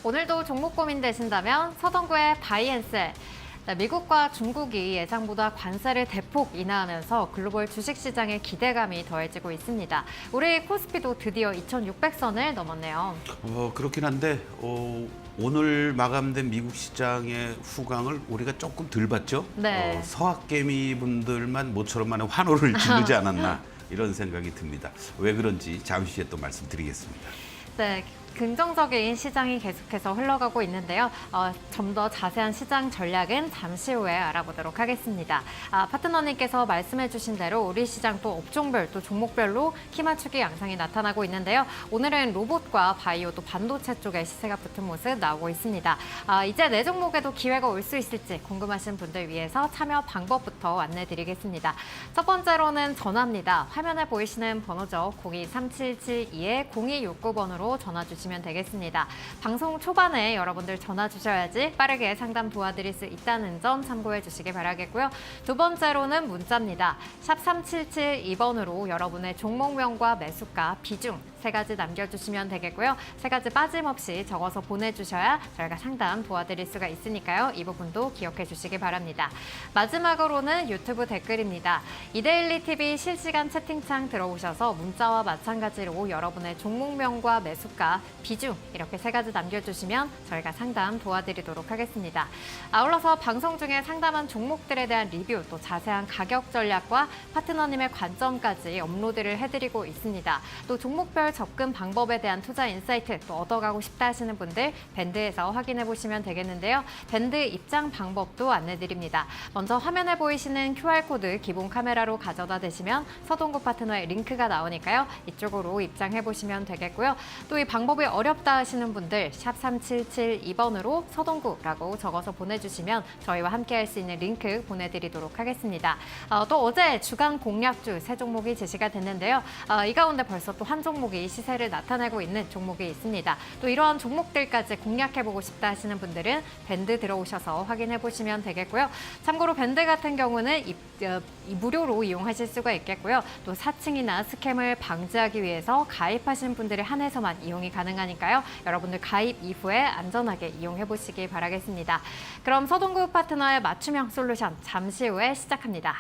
오늘도 종목 고민되신다면 서동구의 바이앤셀. 미국과 중국이 예상보다 관세를 대폭 인하하면서 글로벌 주식시장의 기대감이 더해지고 있습니다. 우리 코스피도 드디어 2,600선을 넘었네요. 그렇긴 한데 오늘 마감된 미국 시장의 후광을 우리가 조금 덜 봤죠? 네. 서학개미 분들만 모처럼 많은 환호를 지르지 않았나 이런 생각이 듭니다. 왜 그런지 잠시 후에 또 말씀드리겠습니다. 네. 긍정적인 시장이 계속해서 흘러가고 있는데요. 좀 더 자세한 시장 전략은 잠시 후에 알아보도록 하겠습니다. 파트너님께서 말씀해 주신 대로 우리 시장 또 업종별 또 종목별로 키 맞추기 양상이 나타나고 있는데요. 오늘은 로봇과 바이오 또 반도체 쪽에 시세가 붙은 모습 나오고 있습니다. 이제 내 종목에도 기회가 올 수 있을지 궁금하신 분들 위해서 참여 방법부터 안내드리겠습니다. 첫 번째로는 전화입니다. 화면에 보이시는 번호죠. 02-3772-0269번으로 전화 주시면 되겠습니다. 방송 초반에 여러분들 전화 주셔야지 빠르게 상담 도와드릴 수 있다는 점 참고해 주시기 바라겠고요. 두 번째로는 문자입니다. 샵 3772번으로 여러분의 종목명과 매수가, 비중 세 가지 남겨주시면 되겠고요. 세 가지 빠짐없이 적어서 보내주셔야 저희가 상담 도와드릴 수가 있으니까요. 이 부분도 기억해 주시기 바랍니다. 마지막으로는 유튜브 댓글입니다. 이데일리 TV 실시간 채팅창 들어오셔서 문자와 마찬가지로 여러분의 종목명과 매수가, 비중 이렇게 세 가지 남겨주시면 저희가 상담 도와드리도록 하겠습니다. 아울러서 방송 중에 상담한 종목들에 대한 리뷰, 또 자세한 가격 전략과 파트너님의 관점까지 업로드를 해드리고 있습니다. 또 종목별 접근 방법에 대한 투자 인사이트 또 얻어가고 싶다 하시는 분들 밴드에서 확인해 보시면 되겠는데요. 밴드 입장 방법도 안내드립니다. 먼저 화면에 보이시는 QR코드 기본 카메라로 가져다 대시면 서동구 파트너의 링크가 나오니까요. 이쪽으로 입장해 보시면 되겠고요. 또 이 방법이 어렵다 하시는 분들 샵 3772번으로 서동구라고 적어서 보내주시면 저희와 함께 할 수 있는 링크 보내드리도록 하겠습니다. 또 어제 주간 공략주 세 종목이 제시가 됐는데요. 이 가운데 벌써 또 한 종목이 시세를 나타내고 있는 종목이 있습니다. 또 이러한 종목들까지 공략해보고 싶다 하시는 분들은 밴드 들어오셔서 확인해 보시면 되겠고요. 참고로 밴드 같은 경우는 무료로 이용하실 수가 있겠고요. 또 사칭이나 스캠을 방지하기 위해서 가입하신 분들에 한해서만 이용이 가능하니까요. 여러분들 가입 이후에 안전하게 이용해 보시기 바라겠습니다. 그럼 서동구 파트너의 맞춤형 솔루션 잠시 후에 시작합니다.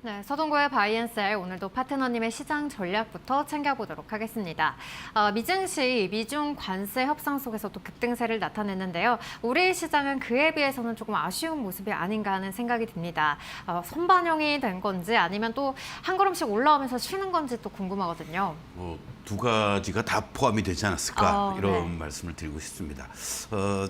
네, 서동구의 바이앤셀 오늘도 파트너님의 시장 전략부터 챙겨보도록 하겠습니다. 미증시 미중 관세 협상 속에서 또 급등세를 나타냈는데요. 우리 시장은 그에 비해서는 조금 아쉬운 모습이 아닌가 하는 생각이 듭니다. 선반영이 된 건지 아니면 또 한 걸음씩 올라오면서 쉬는 건지 또 궁금하거든요. 두 가지가 다 포함이 되지 않았을까 이런 네. 말씀을 드리고 싶습니다.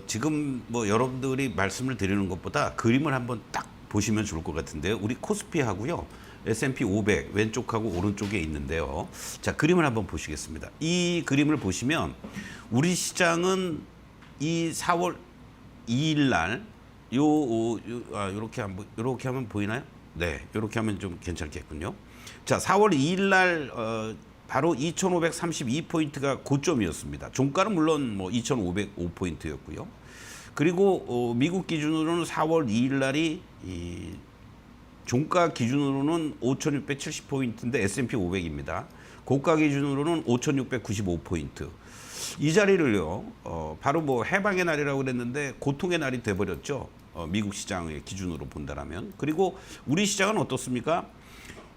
지금 뭐 여러분들이 말씀을 드리는 것보다 그림을 한번 딱 보시면 좋을 것 같은데요. 우리 코스피하고요. S&P 500 왼쪽하고 오른쪽에 있는데요. 자, 그림을 한번 보시겠습니다. 이 그림을 보시면 우리 시장은 이 4월 2일 날 이렇게 하면 보이나요? 네, 이렇게 하면 좀 괜찮겠군요. 자, 4월 2일 날 바로 2,532포인트가 고점이었습니다. 종가는 물론 뭐 2,505포인트였고요. 그리고 미국 기준으로는 4월 2일 날이 종가 기준으로는 5,670포인트인데 S&P 500입니다. 고가 기준으로는 5,695포인트. 이 자리를요, 바로 뭐 해방의 날이라고 그랬는데 고통의 날이 돼버렸죠. 미국 시장의 기준으로 본다라면. 그리고 우리 시장은 어떻습니까?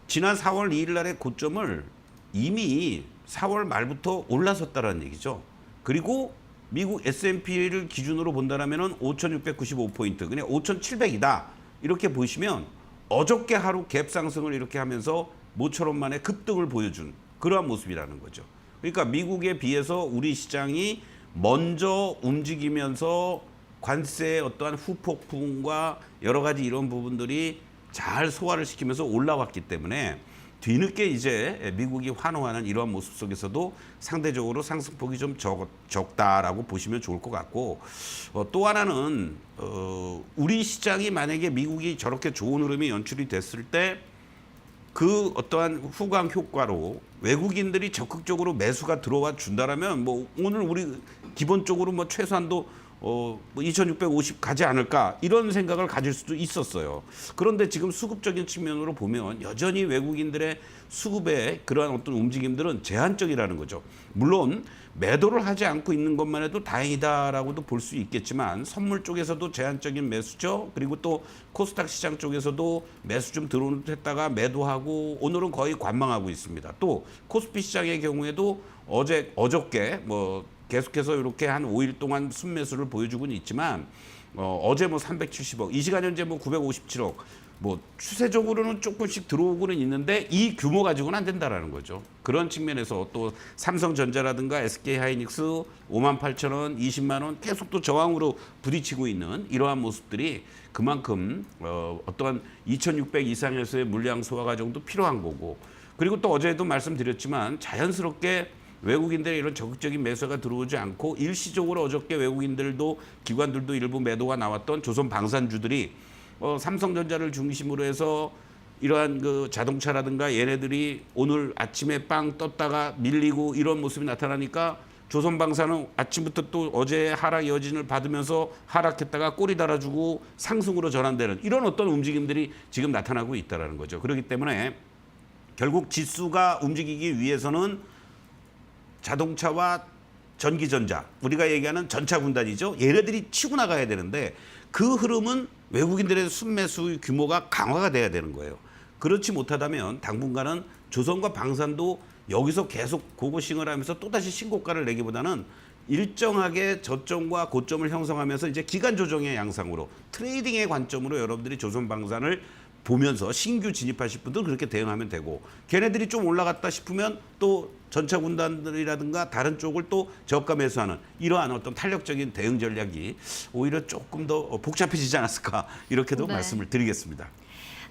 지난 4월 2일 날의 고점을 이미 4월 말부터 올라섰다는 얘기죠. 그리고 미국 S&P를 기준으로 본다면 5,695포인트, 그냥 5,700이다. 이렇게 보시면 어저께 하루 갭 상승을 이렇게 하면서 모처럼 만에 급등을 보여준 그러한 모습이라는 거죠. 그러니까 미국에 비해서 우리 시장이 먼저 움직이면서 관세의 어떠한 후폭풍과 여러 가지 이런 부분들이 잘 소화를 시키면서 올라왔기 때문에 뒤늦게 이제 미국이 환호하는 이러한 모습 속에서도 상대적으로 상승폭이 좀 적다라고 보시면 좋을 것 같고, 또 하나는 우리 시장이 만약에 미국이 저렇게 좋은 흐름이 연출이 됐을 때 그 어떠한 후광 효과로 외국인들이 적극적으로 매수가 들어와 준다라면 뭐 오늘 우리 기본적으로 뭐 최소한도 뭐 2650 가지 않을까 이런 생각을 가질 수도 있었어요. 그런데 지금 수급적인 측면으로 보면 여전히 외국인들의 수급의 그러한 어떤 움직임들은 제한적이라는 거죠. 물론 매도를 하지 않고 있는 것만 해도 다행이다라고도 볼 수 있겠지만 선물 쪽에서도 제한적인 매수죠. 그리고 또 코스닥 시장 쪽에서도 매수 좀 들어오했다가 매도하고 오늘은 거의 관망하고 있습니다. 또 코스피 시장의 경우에도 어저께 뭐 계속해서 이렇게 한 5일 동안 순매수를 보여주고는 있지만 어제 뭐 370억, 이 시간 현재 뭐 957억, 뭐 추세적으로는 조금씩 들어오고는 있는데 이 규모 가지고는 안 된다라는 거죠. 그런 측면에서 또 삼성전자라든가 SK하이닉스 58,000원, 20만 원 계속 또 저항으로 부딪히고 있는 이러한 모습들이 그만큼 어떠한 2,600 이상에서의 물량 소화 과정도 필요한 거고, 그리고 또 어제도 말씀드렸지만 자연스럽게 외국인들의 이런 적극적인 매수가 들어오지 않고 일시적으로 어저께 외국인들도 기관들도 일부 매도가 나왔던 조선 방산주들이 삼성전자를 중심으로 해서 이러한 그 자동차라든가 얘네들이 오늘 아침에 빵 떴다가 밀리고 이런 모습이 나타나니까 조선방사는 아침부터 또 어제 하락 여진을 받으면서 하락했다가 꼬리 달아주고 상승으로 전환되는 이런 어떤 움직임들이 지금 나타나고 있다는 거죠. 그렇기 때문에 결국 지수가 움직이기 위해서는 자동차와 전기전자, 우리가 얘기하는 전차군단이죠. 얘네들이 치고 나가야 되는데 그 흐름은 외국인들의 순매수 규모가 강화가 돼야 되는 거예요. 그렇지 못하다면 당분간은 조선과 방산도 여기서 계속 고고싱을 하면서 또다시 신고가를 내기보다는 일정하게 저점과 고점을 형성하면서 이제 기간 조정의 양상으로 트레이딩의 관점으로 여러분들이 조선 방산을 보면서 신규 진입하실 분들 그렇게 대응하면 되고, 걔네들이 좀 올라갔다 싶으면 또 전차 군단들이라든가 다른 쪽을 또 저가 매수하는 이러한 어떤 탄력적인 대응 전략이 오히려 조금 더 복잡해지지 않았을까 이렇게도 네. 말씀을 드리겠습니다.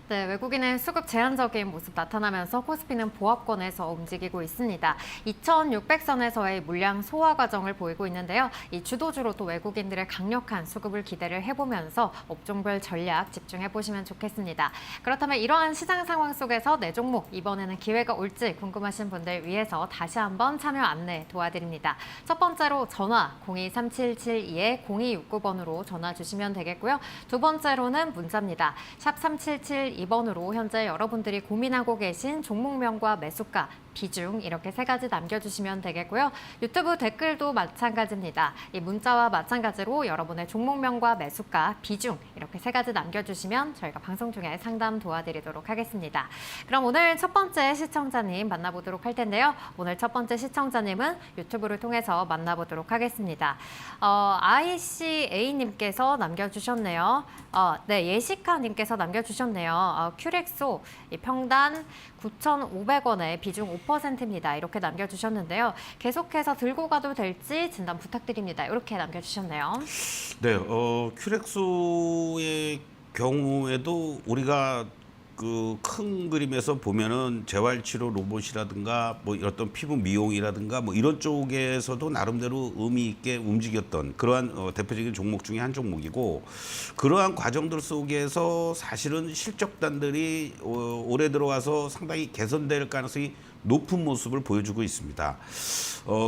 네, 외국인의 수급 제한적인 모습 나타나면서 코스피는 보합권에서 움직이고 있습니다. 2600선에서의 물량 소화 과정을 보이고 있는데요. 이 주도주로 또 외국인들의 강력한 수급을 기대를 해보면서 업종별 전략 집중해 보시면 좋겠습니다. 그렇다면 이러한 시장 상황 속에서 내 종목 이번에는 기회가 올지 궁금하신 분들 위해서 다시 한번 참여 안내 도와드립니다. 첫 번째로 전화 023772-0269번으로 전화 주시면 되겠고요. 두 번째로는 문자입니다. 샵 3772번으로 현재 여러분들이 고민하고 계신 종목명과 매수가, 비중 이렇게 세 가지 남겨주시면 되겠고요. 유튜브 댓글도 마찬가지입니다. 이 문자와 마찬가지로 여러분의 종목명과 매수가, 비중 이렇게 세 가지 남겨주시면 저희가 방송 중에 상담 도와드리도록 하겠습니다. 그럼 오늘 첫 번째 시청자님 만나보도록 할 텐데요. 오늘 첫 번째 시청자님은 유튜브를 통해서 만나보도록 하겠습니다. ICA님께서 남겨주셨네요. 네, 예시카님께서 남겨주셨네요. 큐렉소 평단 9,500원에 비중 5%입니다. 이렇게 남겨주셨는데요. 계속해서 들고 가도 될지 진단 부탁드립니다. 이렇게 남겨주셨네요. 네, 큐렉소의 경우에도 우리가 그 큰 그림에서 보면은 재활치료 로봇이라든가 뭐 어떤 피부 미용이라든가 뭐 이런 쪽에서도 나름대로 의미 있게 움직였던 그러한 대표적인 종목 중에 한 종목이고, 그러한 과정들 속에서 사실은 실적단들이 올해 들어와서 상당히 개선될 가능성이 높은 모습을 보여주고 있습니다.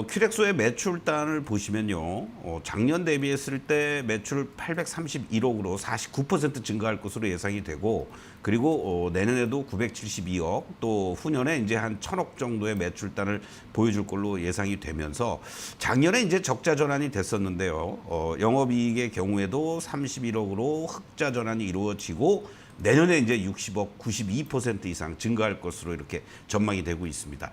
큐렉소의 매출단을 보시면요, 작년 대비했을 때 매출 831억으로 49% 증가할 것으로 예상이 되고, 그리고 내년에도 972억, 또 후년에 이제 한 1,000억 정도의 매출단을 보여줄 걸로 예상이 되면서, 작년에 이제 적자 전환이 됐었는데요. 영업이익의 경우에도 31억으로 흑자 전환이 이루어지고, 내년에 이제 60억, 92% 이상 증가할 것으로 이렇게 전망이 되고 있습니다.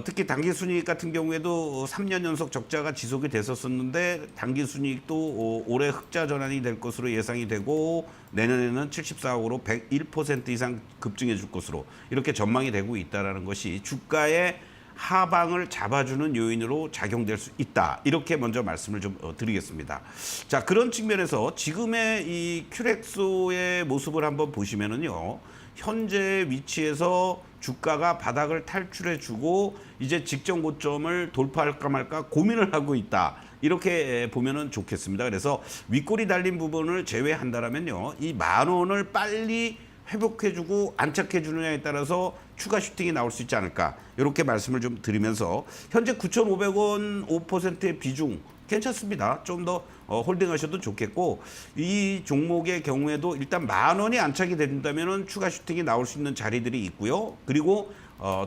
특히 당기순이익 같은 경우에도 3년 연속 적자가 지속이 됐었는데 당기순이익도 올해 흑자 전환이 될 것으로 예상이 되고 내년에는 74억으로 101% 이상 급증해 줄 것으로 이렇게 전망이 되고 있다는 것이 주가의 하방을 잡아주는 요인으로 작용될 수 있다. 이렇게 먼저 말씀을 좀 드리겠습니다. 자, 그런 측면에서 지금의 이 큐렉소의 모습을 한번 보시면은요. 현재 위치에서 주가가 바닥을 탈출해주고 이제 직전 고점을 돌파할까 말까 고민을 하고 있다. 이렇게 보면은 좋겠습니다. 그래서 윗골이 달린 부분을 제외한다면요. 이 10,000원을 빨리 회복해주고 안착해주느냐에 따라서 추가 슈팅이 나올 수 있지 않을까 이렇게 말씀을 좀 드리면서 현재 9,500원 5%의 비중 괜찮습니다. 좀 더 홀딩하셔도 좋겠고 이 종목의 경우에도 일단 10,000원이 안착이 된다면은 추가 슈팅이 나올 수 있는 자리들이 있고요. 그리고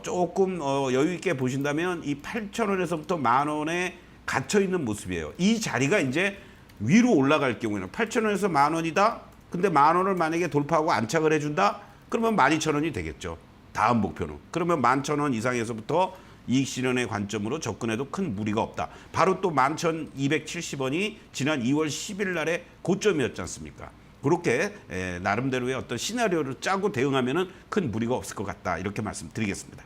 조금 여유 있게 보신다면 이 8,000원에서부터 10,000원에 갇혀 있는 모습이에요. 이 자리가 이제 위로 올라갈 경우에는 8,000원에서 10,000원이다. 근데 10,000원을 만약에 돌파하고 안착을 해준다? 그러면 12,000원이 되겠죠. 다음 목표는. 그러면 11,000원 이상에서부터 이익 실현의 관점으로 접근해도 큰 무리가 없다. 바로 또 11,270원이 지난 2월 10일 날의 고점이었지 않습니까? 그렇게 나름대로의 어떤 시나리오를 짜고 대응하면은 큰 무리가 없을 것 같다. 이렇게 말씀드리겠습니다.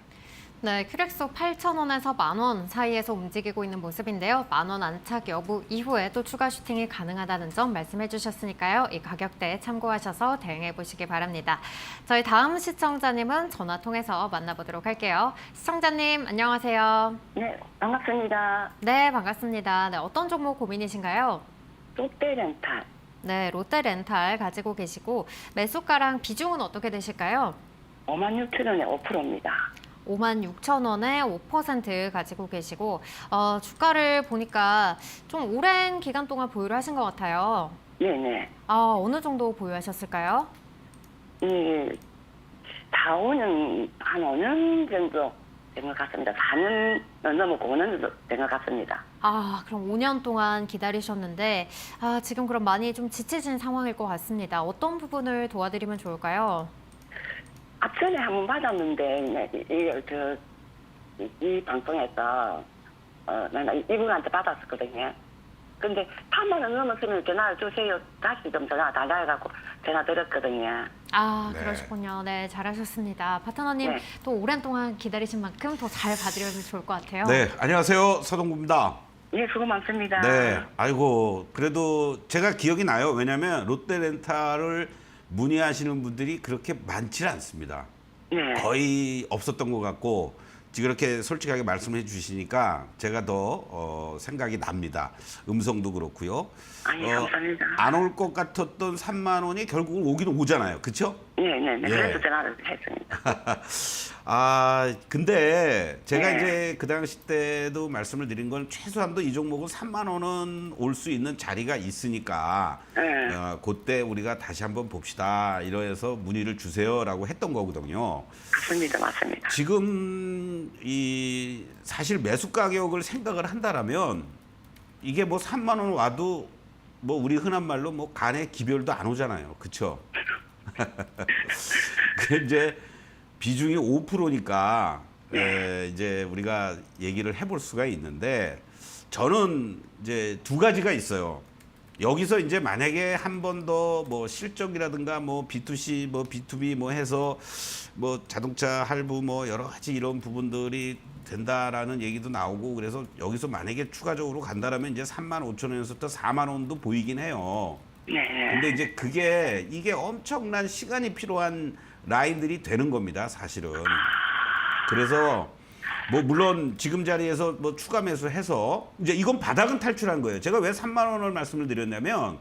네, 큐렉소 8,000원에서 10,000원 사이에서 움직이고 있는 모습인데요. 10,000원 안착 여부 이후에 또 추가 슈팅이 가능하다는 점 말씀해 주셨으니까요. 이 가격대 참고하셔서 대응해 보시기 바랍니다. 저희 다음 시청자님은 전화 통해서 만나보도록 할게요. 시청자님 안녕하세요. 네, 반갑습니다. 네, 반갑습니다. 네, 어떤 종목 고민이신가요? 롯데렌탈. 네, 롯데렌탈 가지고 계시고 매수가랑 비중은 어떻게 되실까요? 56,000원에 5%입니다. 56,000원에 5% 가지고 계시고 주가를 보니까 좀 오랜 기간 동안 보유를 하신 것 같아요. 네네. 어느 정도 보유하셨을까요? 4,5년, 한 5년 정도 된 것 같습니다. 4년 넘었고 5년 정도 된 것 같습니다. 그럼 5년 동안 기다리셨는데 지금 그럼 많이 좀 지치신 상황일 것 같습니다. 어떤 부분을 도와드리면 좋을까요? 앞전에 한 번 받았는데, 이 방송에서, 내가 이분한테 받았었거든요. 근데 3만 원 넘었으면 전화 주세요. 다시 좀 전화 달라 해갖고 전화 드렸거든요. 네. 그러시군요. 네, 잘하셨습니다. 파트너님 네. 또 오랜 동안 기다리신 만큼 더 잘 봐드리면 좋을 것 같아요. 네, 안녕하세요. 서동구입니다. 예, 수고 많습니다. 네, 아이고 그래도 제가 기억이 나요. 왜냐하면 롯데렌탈을 문의하시는 분들이 그렇게 많지 않습니다. 네. 거의 없었던 것 같고 지금 이렇게 솔직하게 말씀해 주시니까 제가 더 생각이 납니다. 음성도 그렇고요. 아니, 감사합니다. 안 올 것 같았던 3만 원이 결국은 오긴 오잖아요. 그렇죠? 네. 예. 그래서 전화를 했습니다. 근데 제가 네. 이제 그 당시 때도 말씀을 드린 건 최소한도 이 종목은 3만 원은 올 수 있는 자리가 있으니까 네. 그때 우리가 다시 한번 봅시다. 이러해서 문의를 주세요라고 했던 거거든요. 맞습니다. 지금 사실 매수 가격을 생각을 한다라면 이게 뭐 3만 원 와도 뭐 우리 흔한 말로 뭐 간에 기별도 안 오잖아요. 그렇죠? 그 이제 비중이 5%니까 이제 우리가 얘기를 해볼 수가 있는데 저는 이제 두 가지가 있어요. 여기서 이제 만약에 한 번 더 뭐 실적이라든가 뭐 B2C 뭐 B2B 뭐 해서 뭐 자동차 할부 뭐 여러 가지 이런 부분들이 된다라는 얘기도 나오고 그래서 여기서 만약에 추가적으로 간다라면 이제 35,000원에서부터 4만 원도 보이긴 해요. 네. 근데 이제 이게 엄청난 시간이 필요한 라인들이 되는 겁니다, 사실은. 그래서 뭐 물론 지금 자리에서 뭐 추가 매수해서 이제 이건 바닥은 탈출한 거예요. 제가 왜 3만 원을 말씀을 드렸냐면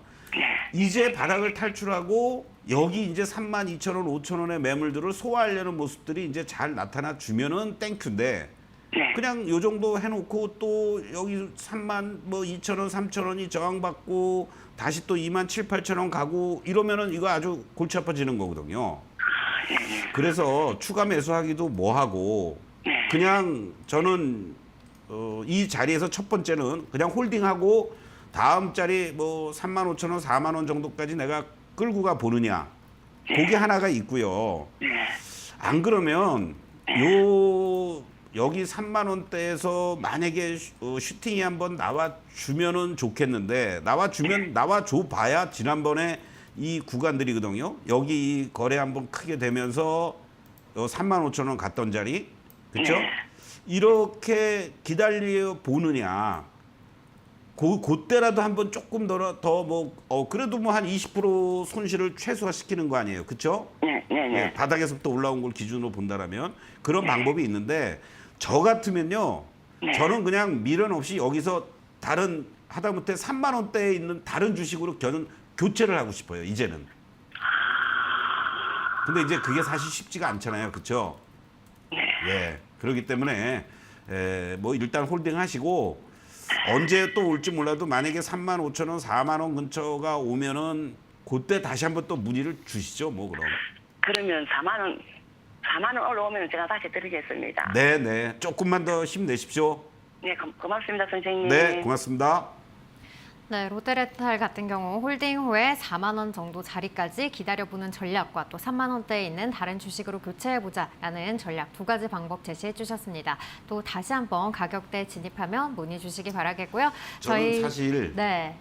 이제 바닥을 탈출하고 여기 이제 32,000원, 5,000원의 매물들을 소화하려는 모습들이 이제 잘 나타나 주면은 땡큐인데 네. 그냥 요 정도 해놓고 또 여기 3만 뭐 2,000원, 3,000원이 저항받고 다시 또 2만 7, 8,000원 가고 이러면은 이거 아주 골치 아파지는 거거든요. 그래서 추가 매수하기도 뭐하고 그냥 저는 이 자리에서 첫 번째는 그냥 홀딩하고 다음 자리 뭐 35,000원, 4만 원 정도까지 내가 끌고 가 보느냐 그게 하나가 있고요. 네. 안 그러면 여기 3만 원대에서 만약에 슈팅이 한번 나와 주면은 좋겠는데 나와 줘 봐야 지난번에 이 구간들이거든요. 여기 이 거래 한번 크게 되면서 3만 5천 원 갔던 자리, 그렇죠? 네. 이렇게 기다려 보느냐. 그때라도 한번 조금 더 뭐 그래도 뭐 한 20% 손실을 최소화시키는 거 아니에요, 그렇죠? 네, 네, 네. 바닥에서부터 올라온 걸 기준으로 본다라면 그런 방법이 있는데 저 같으면요, 저는 그냥 미련 없이 여기서 다른 하다못해 3만 원대에 있는 다른 주식으로 저는 교체를 하고 싶어요, 이제는. 근데 이제 그게 사실 쉽지가 않잖아요, 그렇죠? 예, 그렇기 때문에 뭐 일단 홀딩하시고 언제 또 올지 몰라도 만약에 3만 5천 원, 4만 원 근처가 오면은 그때 다시 한번 또 문의를 주시죠, 뭐 그럼. 그러면 4만 원 올라오면 제가 다시 드리겠습니다. 네, 조금만 더 힘내십시오. 네, 고맙습니다, 선생님. 네, 고맙습니다. 네, 롯데레탈 같은 경우 홀딩 후에 4만 원 정도 자리까지 기다려보는 전략과 또 3만 원대에 있는 다른 주식으로 교체해보자라는 전략 두 가지 방법 제시해 주셨습니다. 또 다시 한번 가격대 진입하면 문의 주시기 바라겠고요. 저는 사실 네.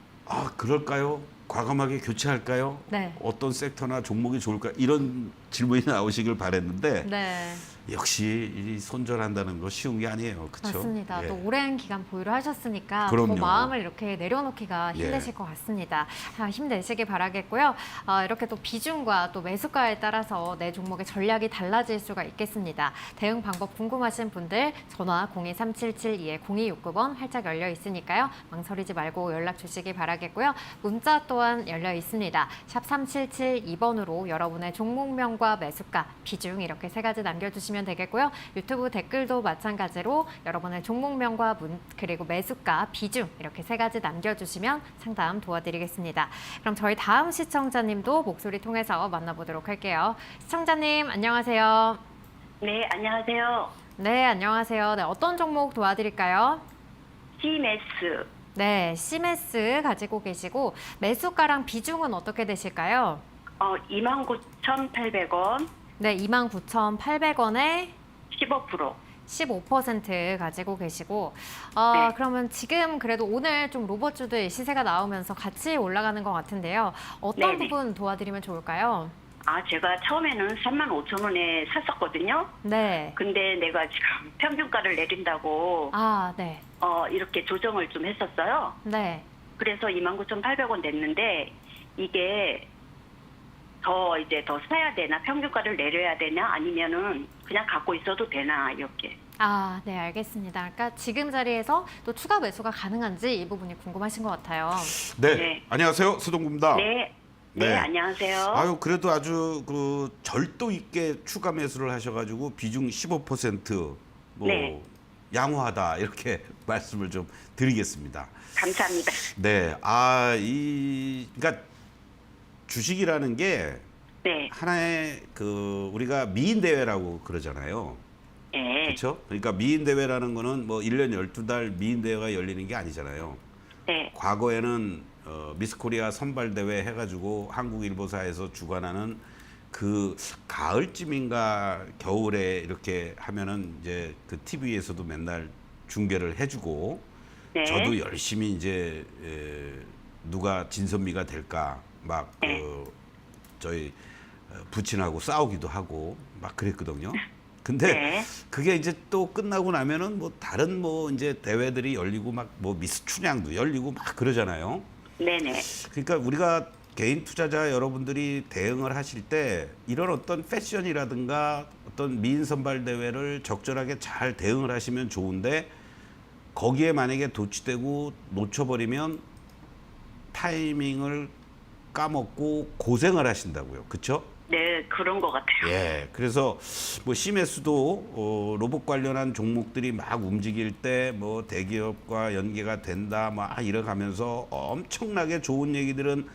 그럴까요? 과감하게 교체할까요? 네. 어떤 섹터나 종목이 좋을까? 이런 질문이 나오시길 바랬는데 네. 역시 이 손절한다는 거 쉬운 게 아니에요. 그렇죠? 맞습니다. 예. 또 오랜 기간 보유를 하셨으니까 그럼요. 더 마음을 이렇게 내려놓기가 힘드실 것 같습니다. 힘내시길 바라겠고요. 이렇게 또 비중과 또 매수가에 따라서 내 종목의 전략이 달라질 수가 있겠습니다. 대응 방법 궁금하신 분들 전화 02377-0269번 활짝 열려 있으니까요. 망설이지 말고 연락 주시기 바라겠고요. 문자 또한 열려 있습니다. 샵 3772번으로 여러분의 종목명과 매수가, 비중 이렇게 세 가지 남겨주시면 되겠고요. 유튜브 댓글도 마찬가지로 여러분의 종목명과 그리고 매수가, 비중 이렇게 세 가지 남겨주시면 상담 도와드리겠습니다. 그럼 저희 다음 시청자님도 목소리 통해서 만나보도록 할게요. 시청자님 안녕하세요. 네, 안녕하세요. 네, 안녕하세요. 네, 어떤 종목 도와드릴까요? CMS. 네, CMS 가지고 계시고 매수가랑 비중은 어떻게 되실까요? 29,800원, 네, 29,800원에 15%. 15% 가지고 계시고 네. 그러면 지금 그래도 오늘 좀 로봇주들 시세가 나오면서 같이 올라가는 것 같은데요. 어떤 네네. 부분 도와드리면 좋을까요? 제가 처음에는 35,000원에 샀었거든요. 네. 근데 내가 지금 평균가를 내린다고 네. 이렇게 조정을 좀 했었어요. 네. 그래서 29,800원 됐는데 이게 더 사야 되나, 평균가를 내려야 되나, 아니면은 그냥 갖고 있어도 되나, 이렇게. 네, 알겠습니다. 그러니까 지금 자리에서 또 추가 매수가 가능한지 이 부분이 궁금하신 것 같아요. 네, 네. 안녕하세요, 수동구입니다. 네. 네, 안녕하세요. 그래도 아주 그 절도 있게 추가 매수를 하셔가지고 비중 15% 뭐 네. 양호하다 이렇게 말씀을 좀 드리겠습니다. 감사합니다. 네, 그러니까 주식이라는 게 네. 하나의 우리가 미인 대회라고 그러잖아요. 네. 그렇죠? 그러니까 미인 대회라는 거는 뭐 1년 12달 미인 대회가 열리는 게 아니잖아요. 네. 과거에는 미스 코리아 선발 대회 해가지고 한국일보사에서 주관하는 그 가을쯤인가 겨울에 이렇게 하면은 이제 그 TV에서도 맨날 중계를 해주고 네. 저도 열심히 이제 누가 진선미가 될까 막 네. 저희 부친하고 싸우기도 하고 막 그랬거든요. 근데 네. 그게 이제 또 끝나고 나면은 뭐 다른 뭐 이제 대회들이 열리고 막 뭐 미스 춘향도 열리고 막 그러잖아요. 네네. 그러니까 우리가 개인 투자자 여러분들이 대응을 하실 때 이런 어떤 패션이라든가 어떤 미인 선발 대회를 적절하게 잘 대응을 하시면 좋은데 거기에 만약에 도취되고 놓쳐버리면 타이밍을 까먹고 고생을 하신다고요. 그렇죠? 네, 그런 것 같아요. 예. 그래서 뭐 CMS도 로봇 관련한 종목들이 막 움직일 때 뭐 대기업과 연계가 된다 막 이래가면서 엄청나게 좋은 얘기들은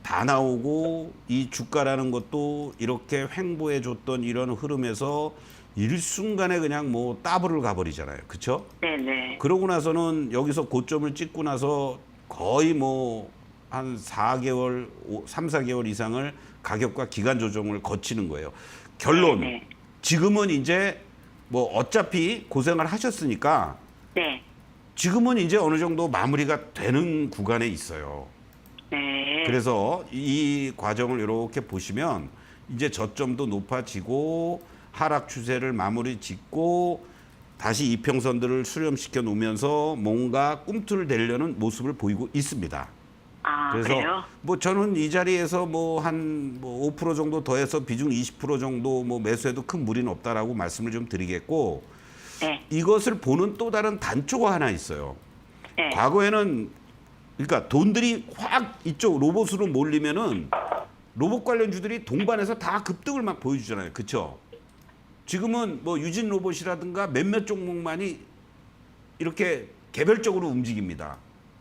다 나오고 이 주가라는 것도 이렇게 횡보해 줬던 이런 흐름에서 일순간에 그냥 뭐 따블을 가버리잖아요. 그렇죠? 네네. 그러고 나서는 여기서 고점을 찍고 나서 거의 뭐 한 4개월, 3, 4개월 이상을 가격과 기간 조정을 거치는 거예요. 결론. 네. 지금은 이제 뭐 어차피 고생을 하셨으니까 네. 지금은 이제 어느 정도 마무리가 되는 구간에 있어요. 네. 그래서 이 과정을 이렇게 보시면 이제 저점도 높아지고 하락 추세를 마무리 짓고 다시 이평선들을 수렴시켜 놓으면서 뭔가 꿈틀 대려는 모습을 보이고 있습니다. 아, 그래서 그래요? 뭐 저는 이 자리에서 뭐 한 5% 정도 더해서 비중 20% 정도 뭐 매수해도 큰 무리는 없다라고 말씀을 좀 드리겠고, 네. 이것을 보는 또 다른 단초가 하나 있어요. 네. 과거에는 그러니까 돈들이 확 이쪽 로봇으로 몰리면은 로봇 관련주들이 동반해서 다 급등을 막 보여주잖아요. 그렇죠? 지금은 뭐 유진 로봇이라든가 몇몇 종목만이 이렇게 개별적으로 움직입니다.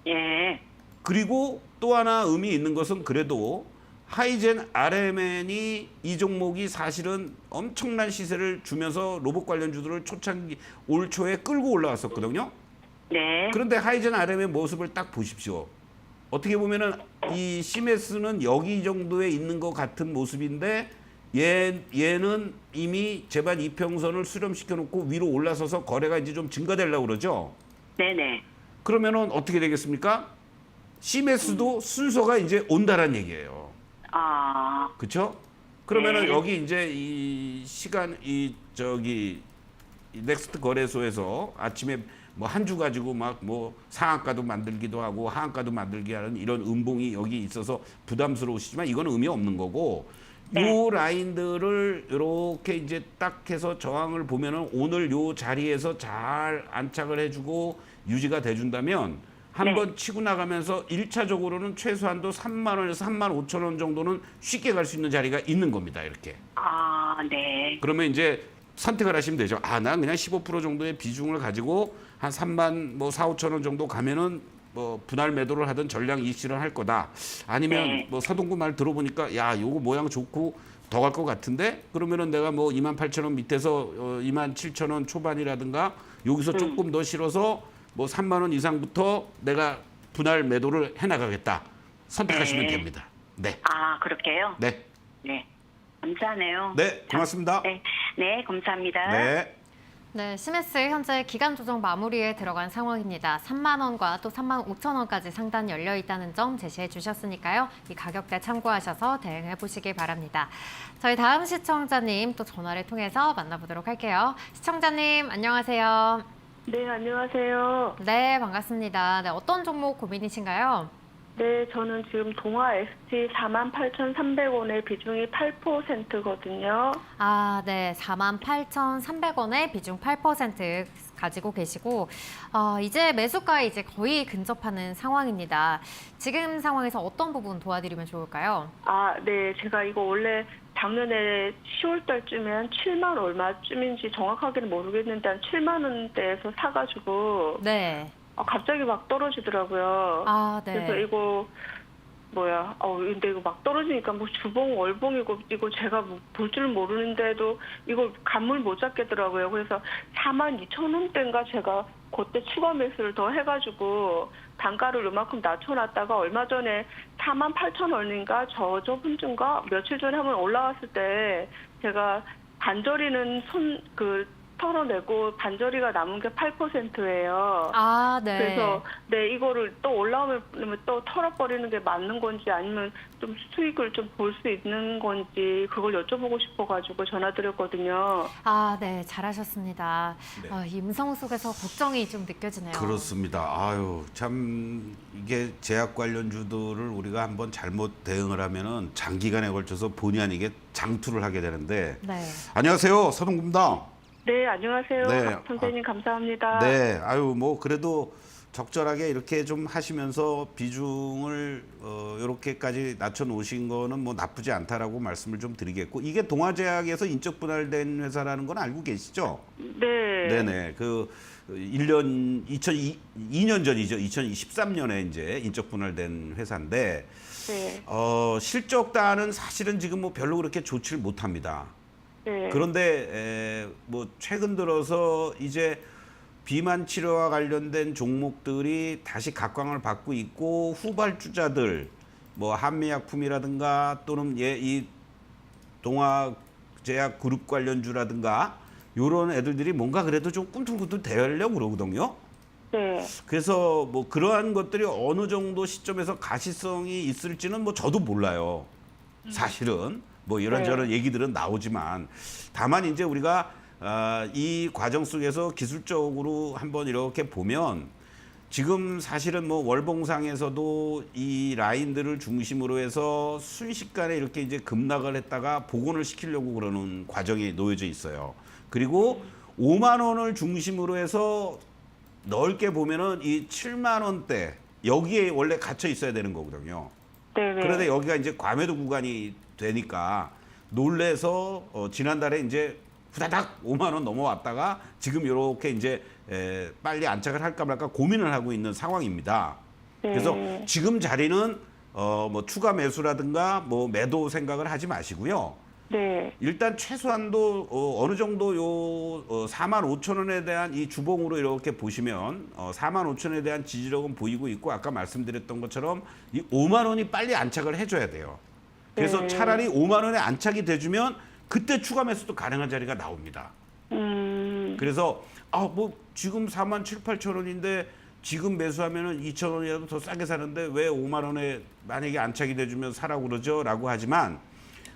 예. 그리고 또 하나 의미 있는 것은 그래도 하이젠 RMN이 이 종목이 사실은 엄청난 시세를 주면서 로봇 관련주들을 초창기 올 초에 끌고 올라왔었거든요. 네. 그런데 하이젠 RM의 모습을 딱 보십시오. 어떻게 보면은 이 시메스는 여기 정도에 있는 것 같은 모습인데 얘는 이미 제반 이평선을 수렴시켜 놓고 위로 올라서서 거래가 이제 좀 증가되려고 그러죠. 네네. 그러면은 어떻게 되겠습니까? 시메스도 순서가 이제 온다란 얘기예요. 아, 그렇죠? 그러면은 네. 여기 이제 이 시간 이 넥스트 거래소에서 아침에 뭐 한 주 가지고 막 뭐 상한가도 만들기도 하고 하한가도 만들기 하는 이런 음봉이 여기 있어서 부담스러우시지만 이거는 의미 없는 거고, 네. 요 라인들을 이렇게 이제 딱 해서 저항을 보면은 오늘 요 자리에서 잘 안착을 해주고 유지가 돼준다면 한번 치고 나가면서 1차적으로는 최소한도 3만 원에서 3만 5천 원 정도는 쉽게 갈 수 있는 자리가 있는 겁니다. 이렇게. 아, 네. 그러면 이제 선택을 하시면 되죠. 아, 난 그냥 15% 정도의 비중을 가지고 한 3만 뭐 4, 5천 원 정도 가면은 뭐 분할 매도를 하든 전량 이익실을 할 거다. 아니면 네. 뭐 서동구 말 들어보니까 야, 요거 모양 좋고 더 갈 것 같은데 그러면은 내가 뭐 2만 8천 원 밑에서 2만 7천 원 초반이라든가 여기서 조금 더 실어서 뭐 3만 원 이상부터 내가 분할 매도를 해 나가겠다. 선택하시면 네. 됩니다. 네. 아, 그렇게요? 네. 네. 감사하네요. 네, 고맙습니다. 네. 네, 감사합니다. 네. 네, 시메스 현재 기간 조정 마무리에 들어간 상황입니다. 3만 원과 또 3만 5천 원까지 상단 열려 있다는 점 제시해 주셨으니까요. 이 가격대 참고하셔서 대응해 보시기 바랍니다. 저희 다음 시청자님 또 전화를 통해서 만나보도록 할게요. 시청자님 안녕하세요. 네, 안녕하세요. 네, 반갑습니다. 네, 어떤 종목 고민이신가요? 네, 저는 지금 동아 ST 48,300원의 비중이 8%거든요. 아, 네. 48,300원에 비중 8% 가지고 계시고 이제 매수가에 이제 거의 근접하는 상황입니다. 지금 상황에서 어떤 부분 도와드리면 좋을까요? 아, 네, 제가 이거 원래 작년에 10월 달쯤에 한 7만 얼마쯤인지 정확하게는 모르겠는데 한 7만 원대에서 사가지고 네. 갑자기 막 떨어지더라고요. 아, 네. 그래서 이거 근데 이거 막 떨어지니까 뭐 주봉, 월봉이고 이거 제가 뭐 볼 줄 모르는데도 이거 감을 못 잡겠더라고요. 그래서 42,000원대인가 제가 그때 추가 매수를 더 해가지고 단가를 이만큼 낮춰놨다가 얼마 전에 48,000원인가 저번주인가 며칠 전에 한번 올라왔을 때 제가 반저리는 털어내고 반저리가 남은 게 8%예요. 아, 네. 그래서 이거를 또 올라오면 또 털어버리는 게 맞는 건지 아니면 좀 수익을 좀 볼 수 있는 건지 그걸 여쭤보고 싶어가지고 전화드렸거든요. 아, 네. 잘하셨습니다. 네. 이 음성 속에서 걱정이 좀 느껴지네요. 그렇습니다. 아유, 참 이게 제약 관련주들을 우리가 한번 잘못 대응을 하면은 장기간에 걸쳐서 본의 아니게 장투를 하게 되는데. 네. 안녕하세요, 서동구입니다. 네, 안녕하세요. 네. 선생님 감사합니다. 네, 아유 뭐 그래도 적절하게 이렇게 좀 하시면서 비중을 이렇게까지 낮춰 놓으신 거는 뭐 나쁘지 않다라고 말씀을 좀 드리겠고, 이게 동아제약에서 인적 분할된 회사라는 건 알고 계시죠? 네. 네네. 그 2년 전이죠. 2013년에 이제 인적 분할된 회사인데 네. 실적단은 사실은 지금 뭐 별로 그렇게 좋지를 못합니다. 네. 그런데 뭐 최근 들어서 이제 비만 치료와 관련된 종목들이 다시 각광을 받고 있고, 후발주자들 뭐 한미약품이라든가 또는 이 동화제약 그룹 관련주라든가 요런 애들이 뭔가 그래도 좀 꿈틀꿈틀 대려고 그러거든요. 네. 그래서 뭐 그러한 것들이 어느 정도 시점에서 가시성이 있을지는 뭐 저도 몰라요. 사실은 뭐 이런저런 얘기들은 나오지만 다만 이제 우리가 이 과정 속에서 기술적으로 한번 이렇게 보면 지금 사실은 뭐 월봉상에서도 이 라인들을 중심으로 해서 순식간에 이렇게 이제 급락을 했다가 복원을 시키려고 그러는 과정이 놓여져 있어요. 그리고 5만 원을 중심으로 해서 넓게 보면은 이 7만 원대 여기에 원래 갇혀 있어야 되는 거거든요. 네네. 그런데 여기가 이제 과매도 구간이 되니까 놀래서 지난달에 이제 후다닥 5만 원 넘어왔다가 지금 이렇게 이제 빨리 안착을 할까 말까 고민을 하고 있는 상황입니다. 그래서 지금 자리는 뭐 추가 매수라든가 뭐 매도 생각을 하지 마시고요. 네. 일단 최소한도 어느 정도 요 4만 5천 원에 대한 이 주봉으로 이렇게 보시면 4만 5천 원에 대한 지지력은 보이고 있고 아까 말씀드렸던 것처럼 이 5만 원이 빨리 안착을 해줘야 돼요. 그래서 차라리 5만 원에 안착이 돼주면 그때 추가 매수도 가능한 자리가 나옵니다. 그래서 뭐 지금 4만 7, 8천 원인데 지금 매수하면은 2천 원이라도 더 싸게 사는데 왜 5만 원에 만약에 안착이 돼주면 사라고 그러죠? 라고 하지만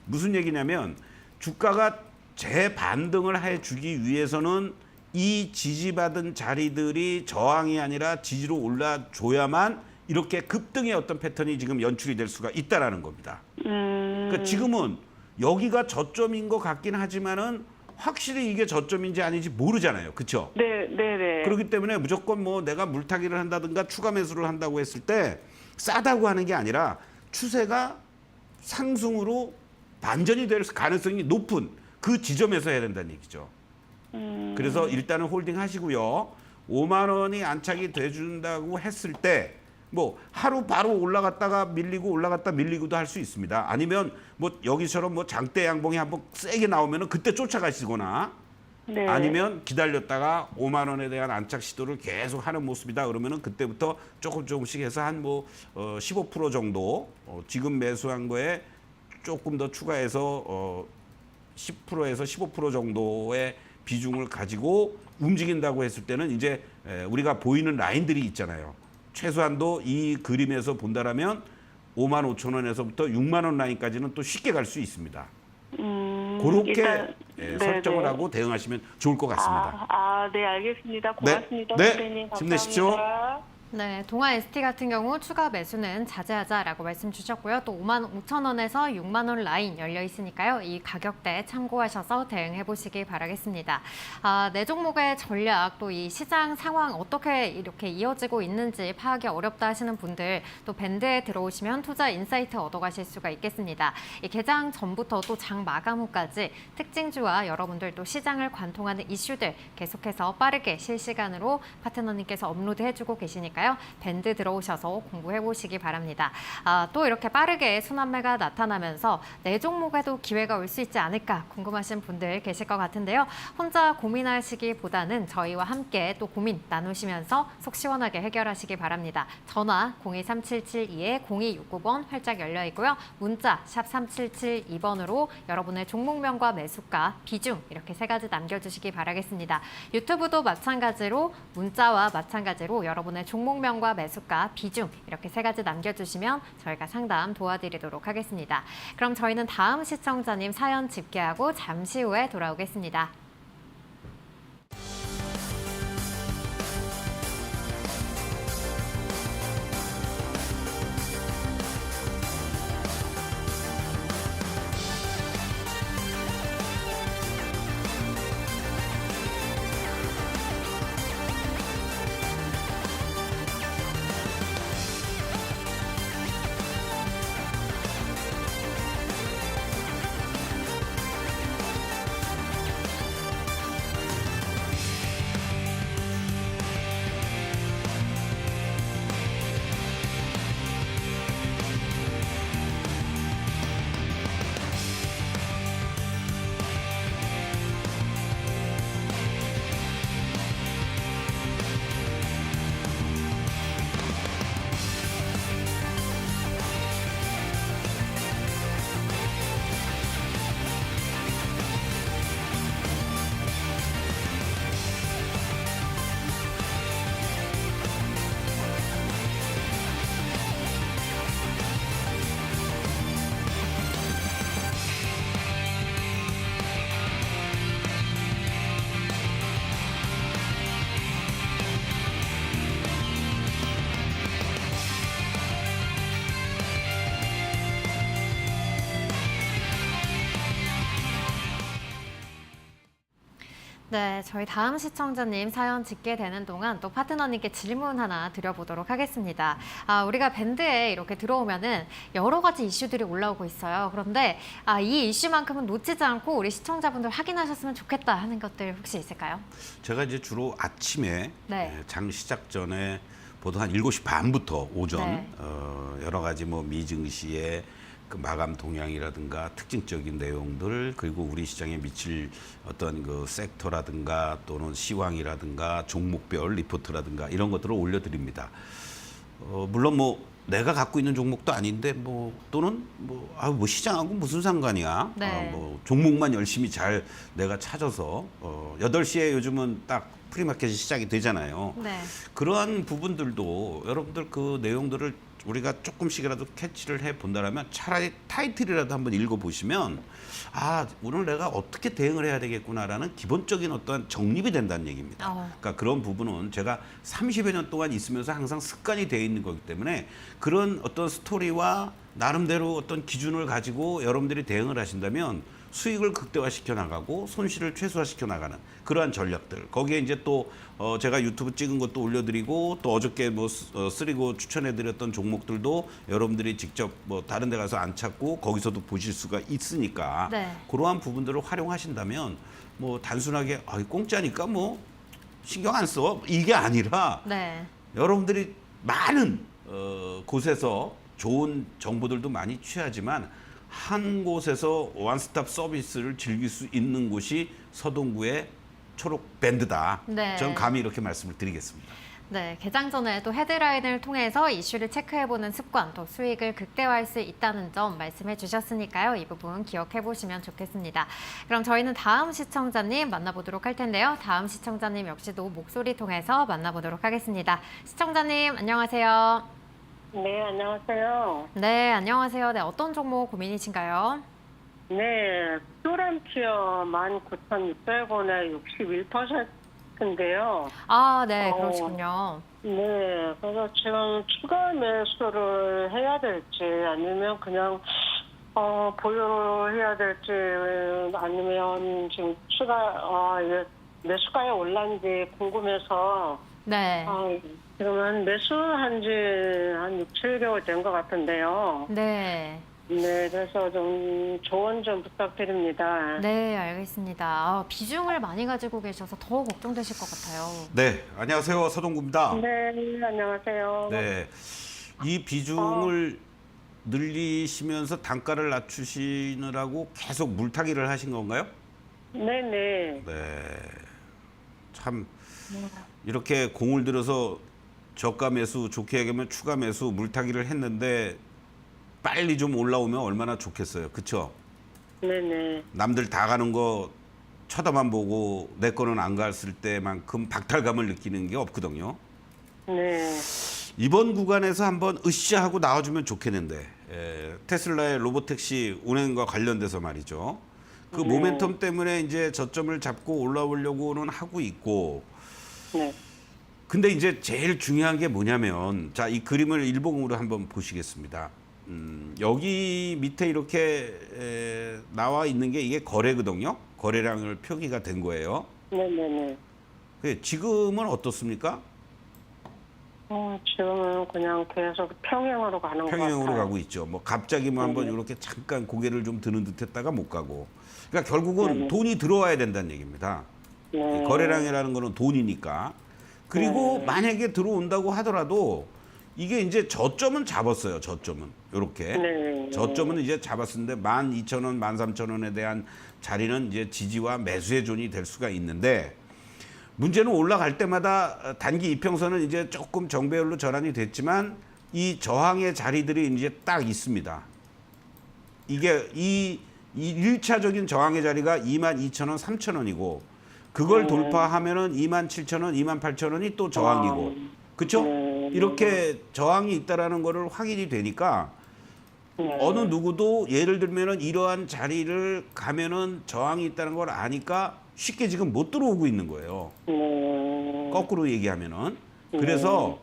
무슨 얘기냐면 주가가 재반등을 해주기 위해서는 이 지지받은 자리들이 저항이 아니라 지지로 올라줘야만 이렇게 급등의 어떤 패턴이 지금 연출이 될 수가 있다라는 겁니다. 그러니까 지금은 여기가 저점인 것 같긴 하지만은 확실히 이게 저점인지 아닌지 모르잖아요. 그렇죠? 네, 네, 네. 그렇기 때문에 무조건 뭐 내가 물타기를 한다든가 추가 매수를 한다고 했을 때 싸다고 하는 게 아니라 추세가 상승으로 반전이 될 가능성이 높은 그 지점에서 해야 된다는 얘기죠. 그래서 일단은 홀딩 하시고요. 5만 원이 안착이 돼준다고 했을 때 뭐 하루 바로 올라갔다가 밀리고 올라갔다 밀리고도 할 수 있습니다. 아니면 뭐 여기처럼 뭐 장대 양봉이 한번 세게 나오면은 그때 쫓아가시거나 네. 아니면 기다렸다가 5만 원에 대한 안착 시도를 계속 하는 모습이다. 그러면은 그때부터 조금씩 해서 한 뭐 15% 정도 지금 매수한 거에 조금 더 추가해서 10%에서 15% 정도의 비중을 가지고 움직인다고 했을 때는 이제 우리가 보이는 라인들이 있잖아요. 최소한도 이 그림에서 본다라면 5만 5천 원에서부터 6만 원 라인까지는 또 쉽게 갈 수 있습니다. 그렇게 일단, 설정을 네. 하고 대응하시면 좋을 것 같습니다. 네, 알겠습니다. 고맙습니다. 네. 선생님. 힘내십시오. 감사합니다. 네, 동아 ST 같은 경우 추가 매수는 자제하자라고 말씀 주셨고요. 또 5만 5천 원에서 6만 원 라인 열려 있으니까요. 이 가격대 참고하셔서 대응해 보시기 바라겠습니다. 네 종목의 전략 또 이 시장 상황 어떻게 이렇게 이어지고 있는지 파악이 어렵다 하시는 분들 또 밴드에 들어오시면 투자 인사이트 얻어가실 수가 있겠습니다. 이 개장 전부터 또 장 마감 후까지 특징주와 여러분들 또 시장을 관통하는 이슈들 계속해서 빠르게 실시간으로 파트너님께서 업로드해주고 계시니까요. 밴드 들어오셔서 공부해 보시기 바랍니다. 또 이렇게 빠르게 순환매가 나타나면서 내 종목에도 기회가 올 수 있지 않을까 궁금하신 분들 계실 것 같은데요. 혼자 고민하시기보다는 저희와 함께 또 고민 나누시면서 속 시원하게 해결하시기 바랍니다. 전화 023772-0269번 활짝 열려 있고요. 문자 샵 3772번으로 여러분의 종목명과 매수가, 비중 이렇게 세 가지 남겨주시기 바라겠습니다. 유튜브도 마찬가지로 문자와 마찬가지로 여러분의 종목명과 매수가, 비중 이렇게 세 가지 남겨주시면 저희가 상담 도와드리도록 하겠습니다. 그럼 저희는 다음 시청자님 사연 집계하고 잠시 후에 돌아오겠습니다. 네, 저희 다음 시청자님 사연 짓게 되는 동안 또 파트너님께 질문 하나 드려보도록 하겠습니다. 우리가 밴드에 이렇게 들어오면은 여러 가지 이슈들이 올라오고 있어요. 그런데 이 이슈만큼은 놓치지 않고 우리 시청자분들 확인하셨으면 좋겠다 하는 것들 혹시 있을까요? 제가 이제 주로 아침에 네. 장 시작 전에 보통 한 7시 반부터 오전 네. 여러 가지 뭐 미증시의 그 마감 동향이라든가 특징적인 내용들 그리고 우리 시장에 미칠 어떤 그 섹터라든가 또는 시황이라든가 종목별 리포트라든가 이런 것들을 올려드립니다. 물론 뭐 내가 갖고 있는 종목도 아닌데 뭐 또는 뭐 시장하고 무슨 상관이야. 네. 뭐 종목만 열심히 잘 내가 찾아서 8시에 요즘은 딱 프리마켓이 시작이 되잖아요. 네. 그러한 부분들도 여러분들 그 내용들을 우리가 조금씩이라도 캐치를 해 본다라면 차라리 타이틀이라도 한번 읽어보시면 오늘 내가 어떻게 대응을 해야 되겠구나라는 기본적인 어떤 정립이 된다는 얘기입니다. 그러니까 그런 부분은 제가 30여 년 동안 있으면서 항상 습관이 되어 있는 거기 때문에 그런 어떤 스토리와 나름대로 어떤 기준을 가지고 여러분들이 대응을 하신다면 수익을 극대화시켜 나가고 손실을 최소화시켜 나가는 그러한 전략들. 거기에 이제 또 제가 유튜브 찍은 것도 올려드리고 또 어저께 쓰리고 추천해드렸던 종목들도 여러분들이 직접 다른 데 가서 안 찾고 거기서도 보실 수가 있으니까 네. 그러한 부분들을 활용하신다면 단순하게 공짜니까 신경 안 써. 이게 아니라 네. 여러분들이 많은 곳에서 좋은 정보들도 많이 취하지만 한 곳에서 원스톱 서비스를 즐길 수 있는 곳이 서동구의 초록 밴드다. 네. 저는 감히 이렇게 말씀을 드리겠습니다. 네, 개장 전에 또 헤드라인을 통해서 이슈를 체크해보는 습관, 또 수익을 극대화할 수 있다는 점 말씀해 주셨으니까요. 이 부분 기억해 보시면 좋겠습니다. 그럼 저희는 다음 시청자님 만나보도록 할 텐데요. 다음 시청자님 역시도 목소리 통해서 만나보도록 하겠습니다. 시청자님 안녕하세요. 네, 안녕하세요. 네, 안녕하세요. 네, 어떤 종목 고민이신가요? 네, 퓨란티어 19,600원에 61%인데요. 네, 그러시군요. 네, 그래서 지금 추가 매수를 해야 될지 아니면 그냥 보유해야 될지 아니면 지금 매수가에 올랐는지 궁금해서 네. 지금은 매수한 지 한 6, 7개월 된 것 같은데요. 네. 네, 그래서 좀 조언 좀 부탁드립니다. 네, 알겠습니다. 비중을 많이 가지고 계셔서 더 걱정되실 것 같아요. 네, 안녕하세요. 서동구입니다. 네, 안녕하세요. 네, 이 비중을 늘리시면서 단가를 낮추시느라고 계속 물타기를 하신 건가요? 네네. 네, 참 이렇게 공을 들여서 저가 매수, 좋게 얘기하면 추가 매수, 물타기를 했는데 빨리 좀 올라오면 얼마나 좋겠어요. 그렇죠? 네네. 남들 다 가는 거 쳐다만 보고 내 거는 안 갔을 때만큼 박탈감을 느끼는 게 없거든요. 네. 이번 구간에서 한번 으쌰하고 나와주면 좋겠는데 테슬라의 로보택시 운행과 관련돼서 말이죠. 그 모멘텀 때문에 이제 저점을 잡고 올라오려고는 하고 있고 네. 근데 이제 제일 중요한 게 뭐냐면 자, 이 그림을 일봉으로 한번 보시겠습니다. 여기 밑에 이렇게 나와 있는 게 이게 거래거든요. 거래량을 표기가 된 거예요. 네네네. 지금은 어떻습니까? 지금은 그냥 계속 평행으로 가는 것 같아요. 평행으로 가고 있죠. 갑자기 한번 이렇게 잠깐 고개를 좀 드는 듯했다가 못 가고. 그러니까 결국은 돈이 들어와야 된다는 얘기입니다. 네. 거래량이라는 거는 돈이니까. 그리고 만약에 들어온다고 하더라도 이게 이제 저점은 잡았어요. 저점은 이렇게 네. 저점은 이제 잡았는데 12,000원, 13,000원에 대한 자리는 이제 지지와 매수의 존이 될 수가 있는데 문제는 올라갈 때마다 단기 이평선은 이제 조금 정배열로 전환이 됐지만 이 저항의 자리들이 이제 딱 있습니다. 이게 이 1차적인 저항의 자리가 22,000원, 3,000원이고 그걸 돌파하면은 27,000원, 28,000원이 또 저항이고. 그렇죠? 이렇게 저항이 있다라는 거를 확인이 되니까 어느 누구도 예를 들면은 이러한 자리를 가면은 저항이 있다는 걸 아니까 쉽게 지금 못 들어오고 있는 거예요. 거꾸로 얘기하면은. 그래서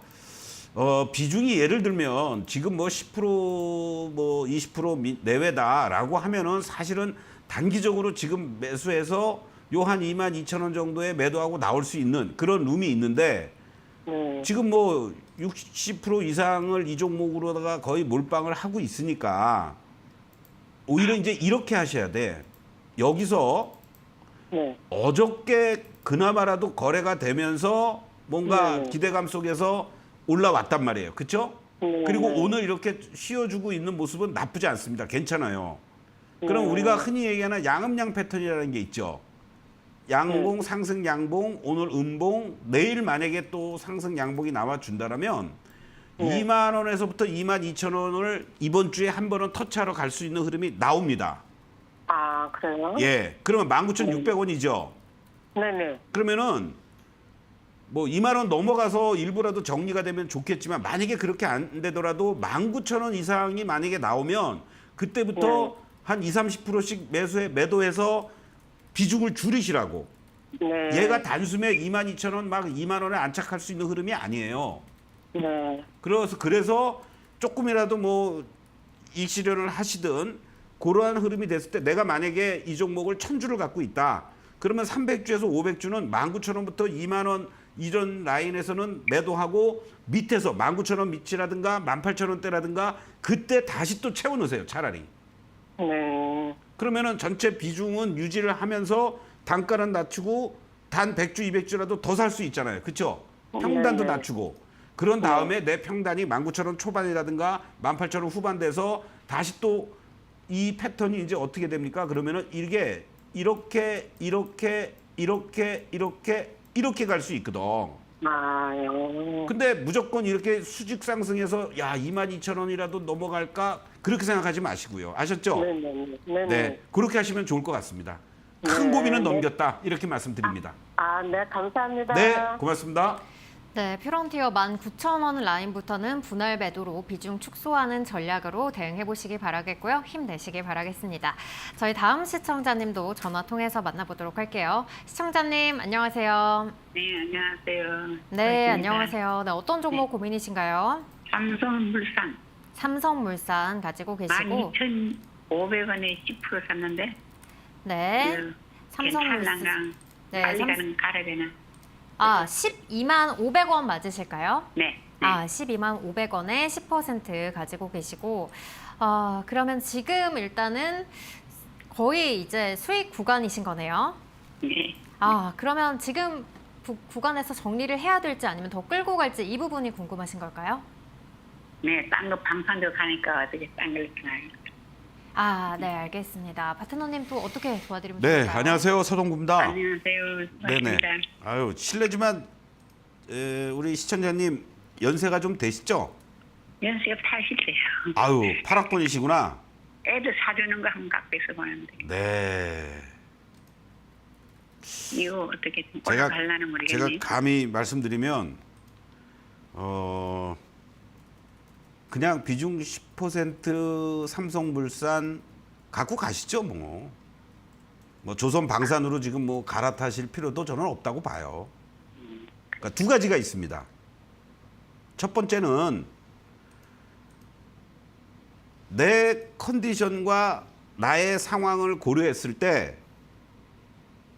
비중이 예를 들면 지금 10% 20% 내외다라고 하면은 사실은 단기적으로 지금 매수해서 요 한 22,000원 정도에 매도하고 나올 수 있는 그런 룸이 있는데 네. 지금 뭐 60% 이상을 이 종목으로다가 거의 몰빵을 하고 있으니까 오히려 이제 이렇게 하셔야 돼. 여기서 네. 어저께 그나마라도 거래가 되면서 뭔가 네. 기대감 속에서 올라왔단 말이에요. 그렇죠? 네. 그리고 네. 오늘 이렇게 쉬어주고 있는 모습은 나쁘지 않습니다. 괜찮아요. 그럼 네. 우리가 흔히 얘기하는 양음양 패턴이라는 게 있죠. 양봉, 네. 상승 양봉, 오늘 음봉, 내일 만약에 또 상승 양봉이 나와준다면 네. 2만 원에서부터 22,000원을 이번 주에 한 번은 터치하러 갈 수 있는 흐름이 나옵니다. 아, 그래요? 예. 그러면 19,600원이죠. 네네. 그러면은 뭐 2만 원 넘어가서 일부라도 정리가 되면 좋겠지만 만약에 그렇게 안 되더라도 19,000원 이상이 만약에 나오면 그때부터 한 20, 30%씩 매도해서 비중을 줄이시라고. 네. 얘가 단숨에 22,000원 막 2만 원에 안착할 수 있는 흐름이 아니에요. 네. 그래서 조금이라도 뭐 이익실현을 하시든 그러한 흐름이 됐을 때 내가 만약에 이 종목을 1,000주를 갖고 있다. 그러면 300주에서 500주는 19,000원부터 2만 원 이런 라인에서는 매도하고 밑에서 19,000원 밑이라든가 18,000원대라든가 그때 다시 또 채워 넣으세요. 차라리. 네. 그러면은 전체 비중은 유지를 하면서 단가는 낮추고 단 100주, 200주라도 더 살 수 있잖아요. 그렇죠? 평단도 네네. 낮추고. 그런 다음에 내 평단이 19,000원 초반이라든가 18,000원 후반 돼서 다시 또 이 패턴이 이제 어떻게 됩니까? 그러면은 이게 이렇게 갈 수 있거든. 아, 예. 근데 무조건 이렇게 수직 상승해서 야 22,000원이라도 넘어갈까 그렇게 생각하지 마시고요. 아셨죠? 네네. 네네. 네, 그렇게 하시면 좋을 것 같습니다. 큰 네, 고민은 네. 넘겼다 이렇게 말씀드립니다. 아, 네, 감사합니다. 네, 고맙습니다. 네, 퓨런티어 19,000원 라인부터는 분할 매도로 비중 축소하는 전략으로 대응해 보시기 바라겠고요. 힘내시기 바라겠습니다. 저희 다음 시청자님도 전화 통해서 만나보도록 할게요. 시청자님 안녕하세요. 네, 안녕하세요. 네, 반갑습니다. 안녕하세요. 네, 어떤 종목 고민이신가요? 삼성물산 삼성물산 가지고 계시고 12,500원에 10% 샀는데 네, 그 삼성물산 괜찮랑랑 네, 빨리 가는 가라베나 12만 500원 맞으실까요? 네, 네. 12만 500원에 10% 가지고 계시고 그러면 지금 일단은 거의 이제 수익 구간이신 거네요. 네. 그러면 지금 구간에서 정리를 해야 될지 아니면 더 끌고 갈지 이 부분이 궁금하신 걸까요? 네, 딴 거 방판도 가니까 어떻게 딴 걸 가요? 네, 알겠습니다. 파트너님 또 어떻게 도와드리면 네, 좋을까요? 안녕하세요. 서동구입니다. 안녕하세요. 네네. 반갑습니다. 아유, 실례지만 우리 시청자님 연세가 좀 되시죠? 연습 타실래요? 아유, 8학번이시구나. 애들 사주는 거 한번 갖고 있어 보는데 네. 이거 어떻게 좀 제가 올라가려는 모르겠네요. 감히 말씀드리면 그냥 비중 10% 삼성물산 갖고 가시죠, 뭐. 뭐 조선 방산으로 지금 뭐 갈아타실 필요도 저는 없다고 봐요. 그러니까 두 가지가 있습니다. 첫 번째는 내 컨디션과 나의 상황을 고려했을 때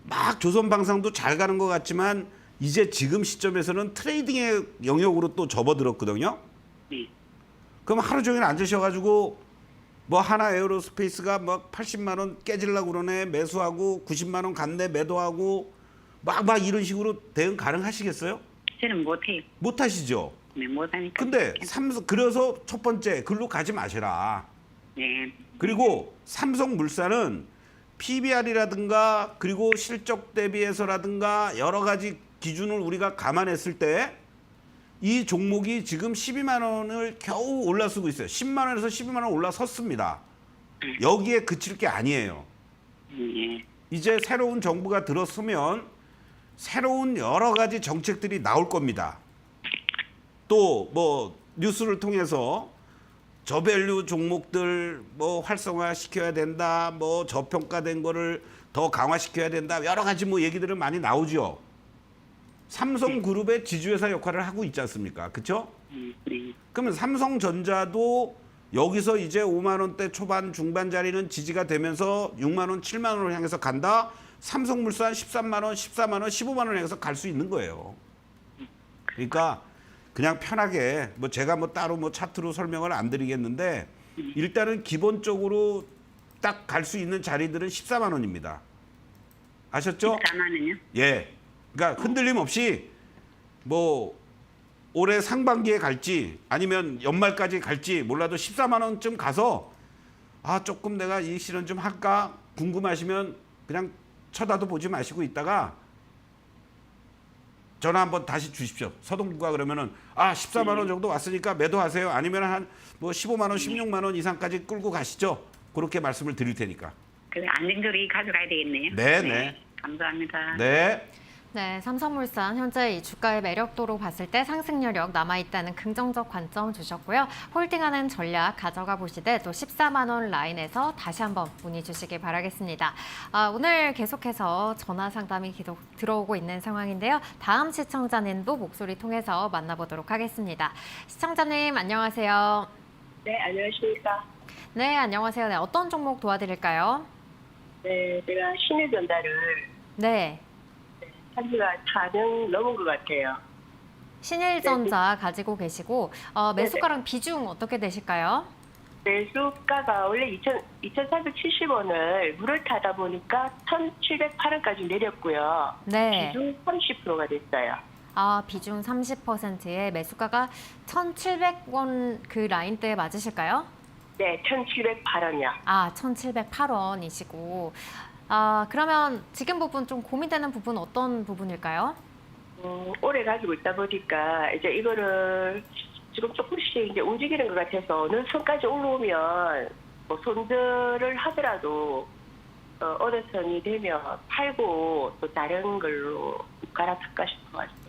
막 조선 방산도 잘 가는 것 같지만 이제 지금 시점에서는 트레이딩의 영역으로 또 접어들었거든요. 네. 그럼 하루 종일 앉으셔가지고 뭐 하나 에어로스페이스가 막 80만 원 깨지려고 그러네 매수하고 90만 원 갔네 매도하고 막 이런 식으로 대응 가능하시겠어요? 저는 못해요. 못 하시죠. 네, 못하니까. 근데 그래서 첫 번째 글로 가지 마시라. 네, 그리고 삼성물산은 PBR이라든가 그리고 실적 대비해서라든가 여러 가지 기준을 우리가 감안했을 때 이 종목이 지금 12만 원을 겨우 올라서고 있어요. 10만 원에서 12만 원 올라섰습니다. 여기에 그칠 게 아니에요. 네, 이제 새로운 정부가 들었으면 새로운 여러 가지 정책들이 나올 겁니다. 또 뭐 뉴스를 통해서 저밸류 종목들 뭐 활성화 시켜야 된다. 뭐 저평가된 거를 더 강화시켜야 된다. 여러 가지 뭐 얘기들은 많이 나오죠. 삼성그룹의 지주회사 역할을 하고 있지 않습니까? 그렇죠? 네. 그러면 삼성전자도 여기서 이제 5만 원대 초반 중반 자리는 지지가 되면서 6만 원, 7만 원을 향해서 간다. 삼성물산 13만 원, 14만 원, 15만 원 해서 갈 수 있는 거예요. 그러니까 그냥 편하게 뭐 제가 뭐 따로 뭐 차트로 설명을 안 드리겠는데 일단은 기본적으로 딱 갈 수 있는 자리들은 14만 원입니다. 아셨죠? 14만 원요? 예. 그러니까 흔들림 없이 뭐 올해 상반기에 갈지 아니면 연말까지 갈지 몰라도 14만 원쯤 가서 아 조금 내가 이 실현 좀 할까 궁금하시면 그냥 쳐다도 보지 마시고 있다가 전화 한번 다시 주십시오. 서동구가 그러면은 아 14만 원 정도 왔으니까 매도하세요. 아니면 한 뭐 15만 원, 16만 원 이상까지 끌고 가시죠. 그렇게 말씀을 드릴 테니까. 그래 안정적으로 가져가야 되겠네요. 네. 감사합니다. 네. 네, 삼성물산 현재 이 주가의 매력도로 봤을 때 상승 여력 남아있다는 긍정적 관점 주셨고요. 홀딩하는 전략 가져가 보시되 또 14만 원 라인에서 다시 한번 문의 주시기 바라겠습니다. 오늘 계속해서 전화 상담이 계속 들어오고 있는 상황인데요. 다음 시청자님도 목소리 통해서 만나보도록 하겠습니다. 시청자님 안녕하세요. 네, 안녕하십니까. 네, 안녕하세요. 네, 어떤 종목 도와드릴까요? 네, 제가 신일전자를 네, 한 지가 4년 넘은 것 같아요. 신일전자 가지고 계시고 매수가랑 비중 어떻게 되실까요? 매수가가 원래 2,470원을 물을 타다 보니까 1,708원까지 내렸고요. 네. 비중 30%가 됐어요. 비중 30%의 매수가가 1,700원 그 라인대에 맞으실까요? 네, 1,708원이요. 1,708원이시고. 그러면 지금 부분 좀 고민되는 부분 어떤 부분일까요? 오래 가지고 있다 보니까 이제 이거를 지금 조금씩 이제 움직이는 것 같아서 어느 선까지 올라오면 뭐 손절을 하더라도 어느 선이 되면 팔고 또 다른 걸로 갈아탈까 싶어가지고.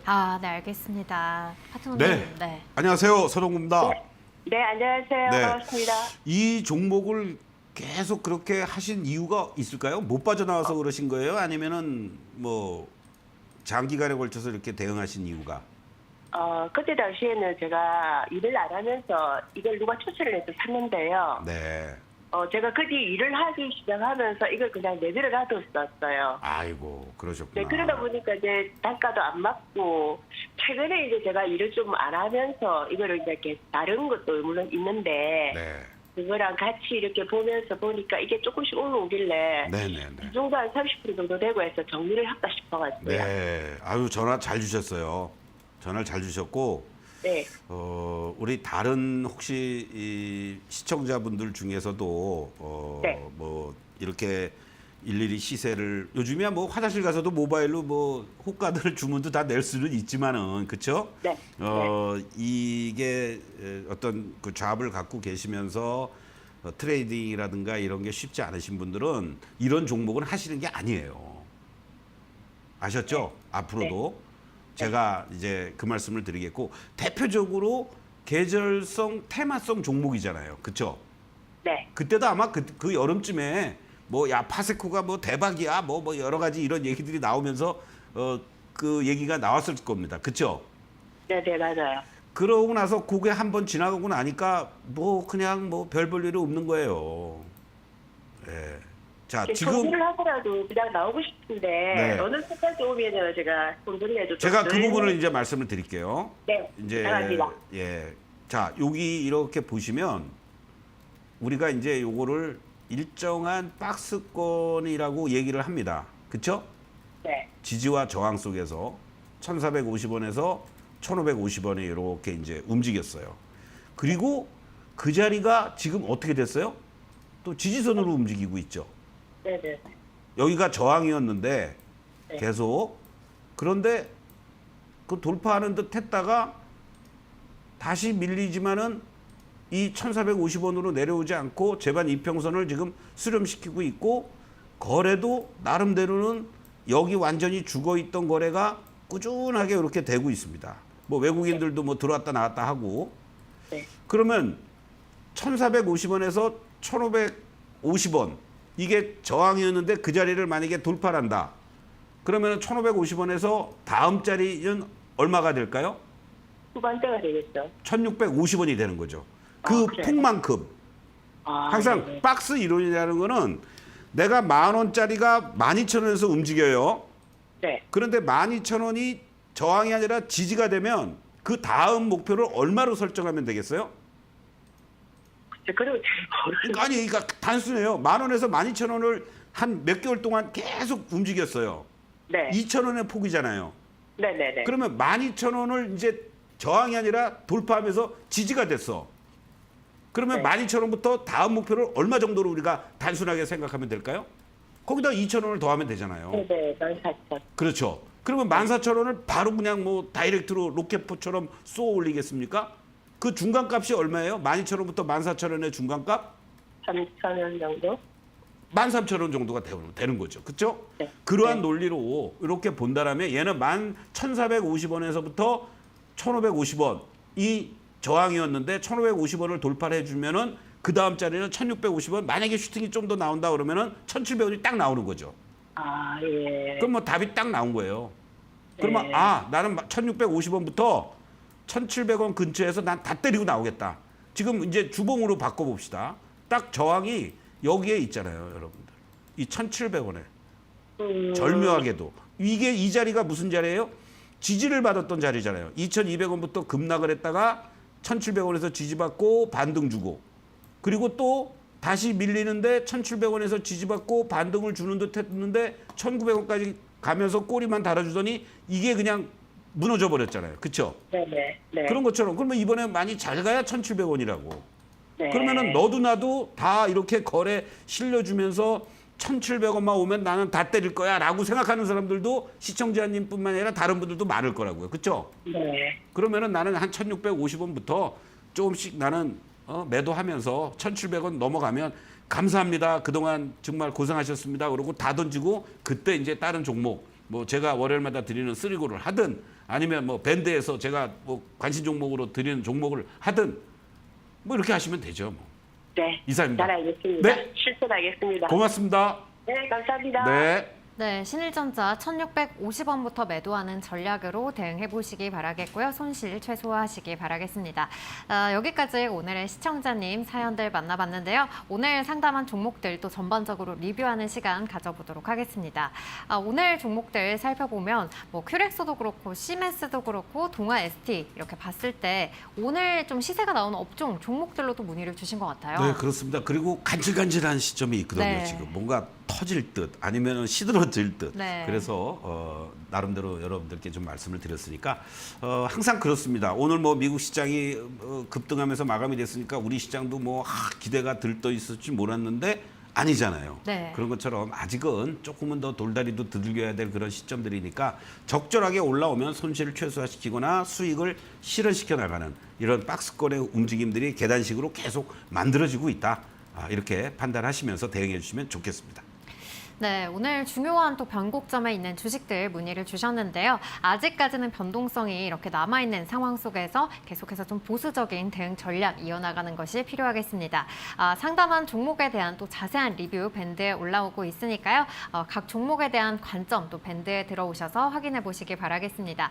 네, 알겠습니다. 파트너님. 네. 안녕하세요. 서동구입니다. 네, 안녕하세요. 네. 반갑습니다. 이 종목을 계속 그렇게 하신 이유가 있을까요? 못 빠져나와서 그러신 거예요? 아니면은 뭐 장기간에 걸쳐서 이렇게 대응하신 이유가? 그때 당시에는 제가 일을 안 하면서 이걸 누가 추천을 해서 샀는데요. 네. 제가 그 뒤 일을 하기 시작하면서 이걸 그냥 내비를 놔뒀었어요. 아이고 그러셨구나. 네, 그러다 보니까 이제 단가도 안 맞고 최근에 이제 제가 일을 좀 안 하면서 이거를 이제 이렇게 다른 것도 물론 있는데 네. 그거랑 같이 이렇게 보면서 보니까 이게 조금씩 올라오길래 네네네. 이 정도 한 30% 정도 되고 해서 정리를 할까 싶어가지고요. 네. 아유 전화 잘 주셨어요. 전화를 잘 주셨고 네. 우리 다른 혹시 이 시청자분들 중에서도 네. 뭐 이렇게 일일이 시세를 요즘이야 뭐 화장실 가서도 모바일로 뭐 호가들 주문도 다 낼 수는 있지만은 그렇죠? 네. 이게 어떤 그 잡을 갖고 계시면서 트레이딩이라든가 이런 게 쉽지 않으신 분들은 이런 종목은 하시는 게 아니에요. 아셨죠? 앞으로도 제가 이제 그 말씀을 드리겠고 대표적으로 계절성 테마성 종목이잖아요. 그렇죠? 네. 그때도 아마 그 여름쯤에 뭐 야 파세코가 뭐 대박이야 뭐 여러 가지 이런 얘기들이 나오면서 그 얘기가 나왔을 겁니다. 그렇죠? 네, 맞아요. 그러고 나서 그게 한번 지나가고 나니까 뭐 그냥 뭐 별 볼 일이 없는 거예요. 예. 자, 지금 손질을 하더라도 그냥 나오고 싶은데 네. 어느 때까지 오면은 제가 손질을 해도 제가 그 부분을 이제 말씀을 드릴게요. 네. 이제 감사합니다. 예. 자, 여기 이렇게 보시면 우리가 이제 요거를 일정한 박스권이라고 얘기를 합니다. 그렇죠? 네. 지지와 저항 속에서 1,450원에서 1,550원에 이렇게 이제 움직였어요. 그리고 그 자리가 지금 어떻게 됐어요? 또 지지선으로 움직이고 있죠. 네. 여기가 저항이었는데 네. 계속 그런데 그 돌파하는 듯 했다가 다시 밀리지만은 이 1,450원으로 내려오지 않고 제반 이평선을 지금 수렴시키고 있고 거래도 나름대로는 여기 완전히 죽어 있던 거래가 꾸준하게 이렇게 되고 있습니다. 뭐 외국인들도 뭐 들어왔다 나왔다 하고 네. 그러면 1,450원에서 1,550원 이게 저항이었는데 그 자리를 만약에 돌파를 한다. 그러면 1,550원에서 다음 자리는 얼마가 될까요? 후반대가 되겠죠. 1,650원이 되는 거죠. 그 그래요? 폭만큼. 항상 네. 박스 이론이라는 거는 내가 10,000원짜리가 12,000원에서 움직여요. 네. 그런데 12,000원이 저항이 아니라 지지가 되면 그 다음 목표를 얼마로 설정하면 되겠어요? 그리고 잘 모르겠어요. 아니, 그러니까 단순해요. 10,000원에서 12,000원을 한 몇 개월 동안 계속 움직였어요. 네. 2,000원의 폭이잖아요. 네네네. 그러면 12,000원을 이제 저항이 아니라 돌파하면서 지지가 됐어. 그러면 네. 12,000원부터 다음 목표를 얼마 정도로 우리가 단순하게 생각하면 될까요? 거기다 2,000원을 더하면 되잖아요. 네네. 14,000원. 그렇죠. 그러면 14,000원을 바로 그냥 뭐 다이렉트로 로켓포처럼 쏘아 올리겠습니까? 그 중간값이 얼마예요? 12,000원부터 14,000원의 중간값? 3,000원 정도? 13,000원 정도가 되는 거죠. 그렇죠? 네. 그러한 네. 논리로 이렇게 본다라면 얘는 11,450원에서부터 1,550원 이 저항이었는데 1,550원을 돌파를 해주면은 그 다음 자리는 1,650원. 만약에 슈팅이 좀 더 나온다 그러면은 1,700원이 딱 나오는 거죠. 아, 예. 그럼 뭐 답이 딱 나온 거예요. 그러면 네. 나는 1,650원부터 1,700원 근처에서 난 다 때리고 나오겠다. 지금 이제 주봉으로 바꿔봅시다. 딱 저항이 여기에 있잖아요, 여러분들. 이 1,700원에. 절묘하게도. 이게 이 자리가 무슨 자리예요? 지지를 받았던 자리잖아요. 2,200원부터 급락을 했다가 1,700원에서 지지받고 반등 주고 그리고 또 다시 밀리는데 1,700원에서 지지받고 반등을 주는 듯 했는데 1,900원까지 가면서 꼬리만 달아주더니 이게 그냥 무너져 버렸잖아요. 그렇죠? 네네. 네. 그런 것처럼 그러면 이번에 많이 잘 가야 1,700원이라고. 네. 그러면은 너도 나도 다 이렇게 거래 실려주면서 1,700원만 오면 나는 다 때릴 거야 라고 생각하는 사람들도 시청자님뿐만 아니라 다른 분들도 많을 거라고요. 그렇죠? 네. 그러면은 나는 한 1,650원부터 조금씩 나는 매도하면서 1,700원 넘어가면 감사합니다. 그동안 정말 고생하셨습니다. 그러고 다 던지고 그때 이제 다른 종목 뭐 제가 월요일마다 드리는 쓰리고를 하든 아니면 뭐 밴드에서 제가 뭐 관심 종목으로 드리는 종목을 하든 뭐 이렇게 하시면 되죠. 뭐. 네. 이상입니다. 잘 알겠습니다. 네. 실천하겠습니다. 고맙습니다. 네, 감사합니다. 네. 네, 신일전자 1,650원부터 매도하는 전략으로 대응해 보시기 바라겠고요. 손실 최소화하시기 바라겠습니다. 여기까지 오늘의 시청자님 사연들 만나봤는데요. 오늘 상담한 종목들 또 전반적으로 리뷰하는 시간 가져보도록 하겠습니다. 오늘 종목들 살펴보면 뭐 큐렉스도 그렇고 시멘스도 그렇고 동아 ST 이렇게 봤을 때 오늘 좀 시세가 나오는 업종 종목들로도 문의를 주신 것 같아요. 네, 그렇습니다. 그리고 간질간질한 시점이 있거든요. 네. 지금 뭔가 터질 듯 아니면 시들어질 듯. 네. 그래서 나름대로 여러분들께 좀 말씀을 드렸으니까 항상 그렇습니다. 오늘 뭐 미국 시장이 급등하면서 마감이 됐으니까 우리 시장도 뭐 기대가 들떠 있을지 몰랐는데 아니잖아요. 네. 그런 것처럼 아직은 조금은 더 돌다리도 두들겨야 될 그런 시점들이니까 적절하게 올라오면 손실을 최소화시키거나 수익을 실현시켜 나가는 이런 박스권의 움직임들이 계단식으로 계속 만들어지고 있다. 이렇게 판단하시면서 대응해 주시면 좋겠습니다. 네, 오늘 중요한 또 변곡점에 있는 주식들 문의를 주셨는데요. 아직까지는 변동성이 이렇게 남아있는 상황 속에서 계속해서 좀 보수적인 대응 전략 이어나가는 것이 필요하겠습니다. 상담한 종목에 대한 또 자세한 리뷰 밴드에 올라오고 있으니까요. 각 종목에 대한 관점 또 밴드에 들어오셔서 확인해 보시기 바라겠습니다.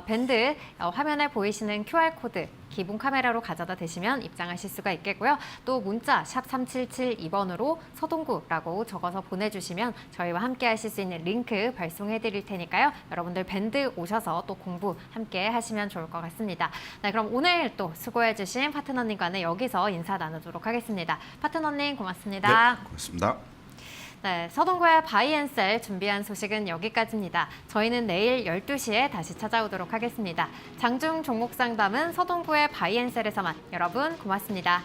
밴드 화면에 보이시는 QR코드 기본 카메라로 가져다 대시면 입장하실 수가 있겠고요. 또 문자 샵 3772번으로 서동구라고 적어서 보내주시면 저희와 함께 하실 수 있는 링크 발송해 드릴 테니까요. 여러분들 밴드 오셔서 또 공부 함께 하시면 좋을 것 같습니다. 네, 그럼 오늘 또 수고해 주신 파트너님과는 여기서 인사 나누도록 하겠습니다. 파트너님 고맙습니다. 네, 고맙습니다. 네, 서동구의 바이앤셀 준비한 소식은 여기까지입니다. 저희는 내일 12시에 다시 찾아오도록 하겠습니다. 장중 종목 상담은 서동구의 바이앤셀에서만. 여러분 고맙습니다.